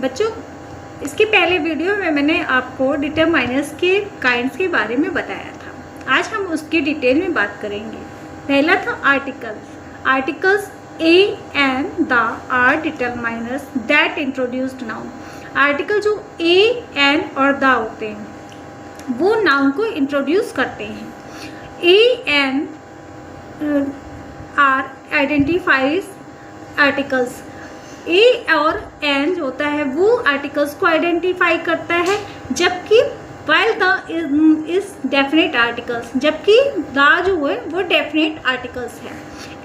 बच्चों, इसके पहले वीडियो में मैंने आपको डिटरमाइनर्स के काइंड्स के बारे में बताया था। आज हम उसकी डिटेल में बात करेंगे। पहला था articles. Articles a and the are determiners that introduced noun. Article जो ए एन और द होते हैं वो नाउन को इंट्रोड्यूस करते हैं। A N R identifies articles. ए और एन जो होता है वो आर्टिकल्स को आइडेंटिफाई करता है, जबकि while the is definite articles, जबकि द जो है वो डेफिनेट आर्टिकल्स है।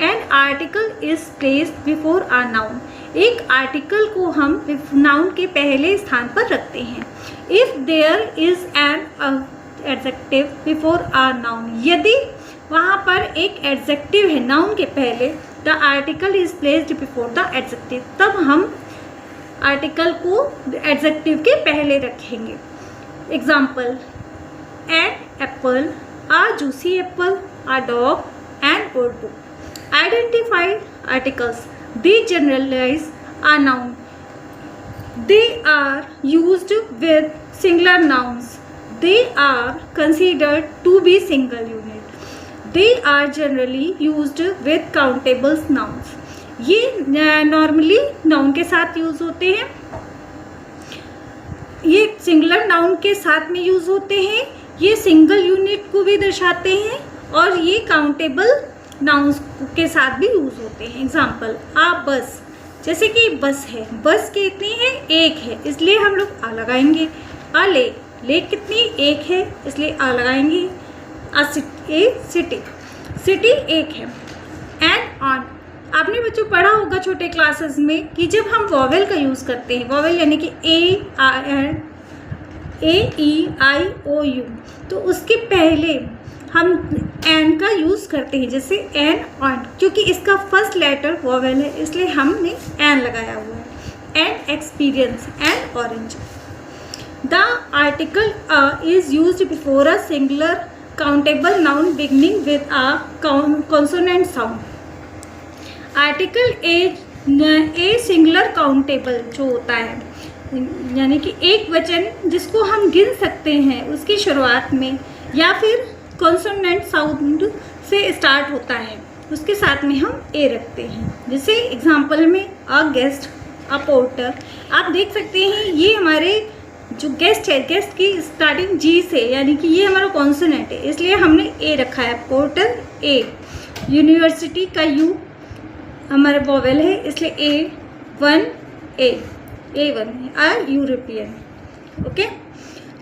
An article is placed before a noun. एक आर्टिकल को हम नाउन के पहले स्थान पर रखते हैं। If there is an adjective before a noun, यदि वहाँ पर एक एडजेक्टिव है नाउन के पहले, the article is placed before the adjective, तब हम आर्टिकल को एडजेक्टिव के पहले रखेंगे। Example, an Apple, uh juicy apple, a dog, an old book. Identify articles. They generalize a noun. They are used with singular nouns. They are considered to be single unit. They are generally used with countable nouns. ये normally noun के साथ use होते हैं, ये singular noun के साथ में use होते हैं, ये सिंगल यूनिट को भी दर्शाते हैं और ये काउंटेबल नाउन्स के साथ भी यूज होते हैं। एग्जाम्पल, आ बस, जैसे कि बस है, बस कितनी है? एक है, इसलिए हम लोग आ लगाएंगे। आ लेक, लेक कितनी? एक है, इसलिए आ लगाएंगे। आ सिटी, सिटी एक है। एंड ऑन, आपने बच्चों पढ़ा होगा छोटे क्लासेस में कि जब हम वॉवेल का यूज़ करते हैं, वॉवेल यानी कि A-E-I-O-U, तो उसके पहले हम एन का यूज़ करते हैं, जैसे एन ऑन, क्योंकि इसका फर्स्ट लेटर वॉवेल है इसलिए हमने एन लगाया हुआ है। An experience, N orange. The article is used before a singular countable noun beginning with a consonant sound. Article a singular countable जो होता है, यानी कि एक वचन जिसको हम गिन सकते हैं उसकी शुरुआत में, या फिर कॉन्सोनेंट साउंड से स्टार्ट होता है, उसके साथ में हम ए रखते हैं। जैसे एग्जांपल में अ गेस्ट, अ पोर्टर। आप देख सकते हैं ये हमारे जो गेस्ट है, गेस्ट की स्टार्टिंग जी से, यानी कि ये हमारा कॉन्सोनेंट है इसलिए हमने ए रखा है। Porter a. यूनिवर्सिटी का यू हमारा वॉवेल है इसलिए ए वन, A1 आ European. Okay.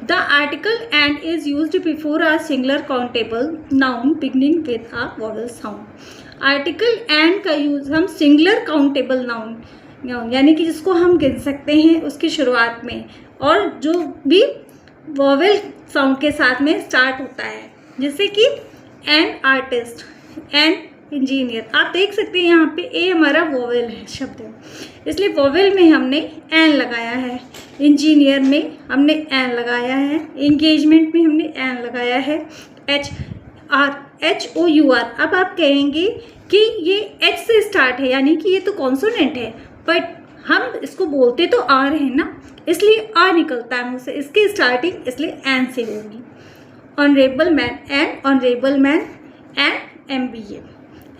The article and is used before a singular countable noun beginning with a vowel sound. Article and का यूज़ हम singular countable noun यानी कि जिसको हम गिन सकते हैं उसकी शुरुआत में, और जो भी vowel sound के साथ में स्टार्ट होता है, जैसे कि an artist, an इंजीनियर। आप देख सकते हैं यहाँ पे ए हमारा वोवेल है शब्द है, इसलिए वोवेल में हमने एन लगाया है। इंजीनियर में हमने एन लगाया है। एंगेजमेंट में हमने एन लगाया है। HOUR। अब आप कहेंगे कि ये एच से स्टार्ट है, यानी कि ये तो कॉन्सोनेंट है, बट हम इसको बोलते तो आ रहे हैं ना, इसलिए आ निकलता है मुझसे, इसकी स्टार्टिंग इसलिए एन से होगी। Honourable man, an honourable man, an MBA।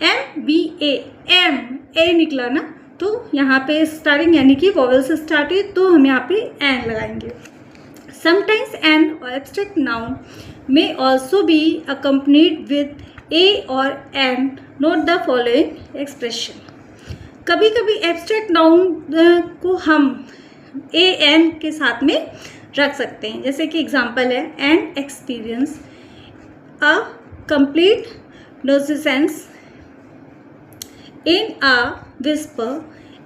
MBA, M A निकला ना, तो यहाँ पे स्टार्टिंग यानी कि वॉवेल से स्टार्ट हुई तो हम यहाँ पे एन लगाएंगे। Sometimes an abstract noun may also be accompanied with a और an. Note the following expression. कभी कभी एब्स्ट्रैक्ट नाउन को हम ए एन के साथ में रख सकते हैं, जैसे कि एग्जाम्पल है an experience, a complete nonsense, in a whisper,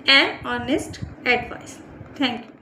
and honest advice. Thank you.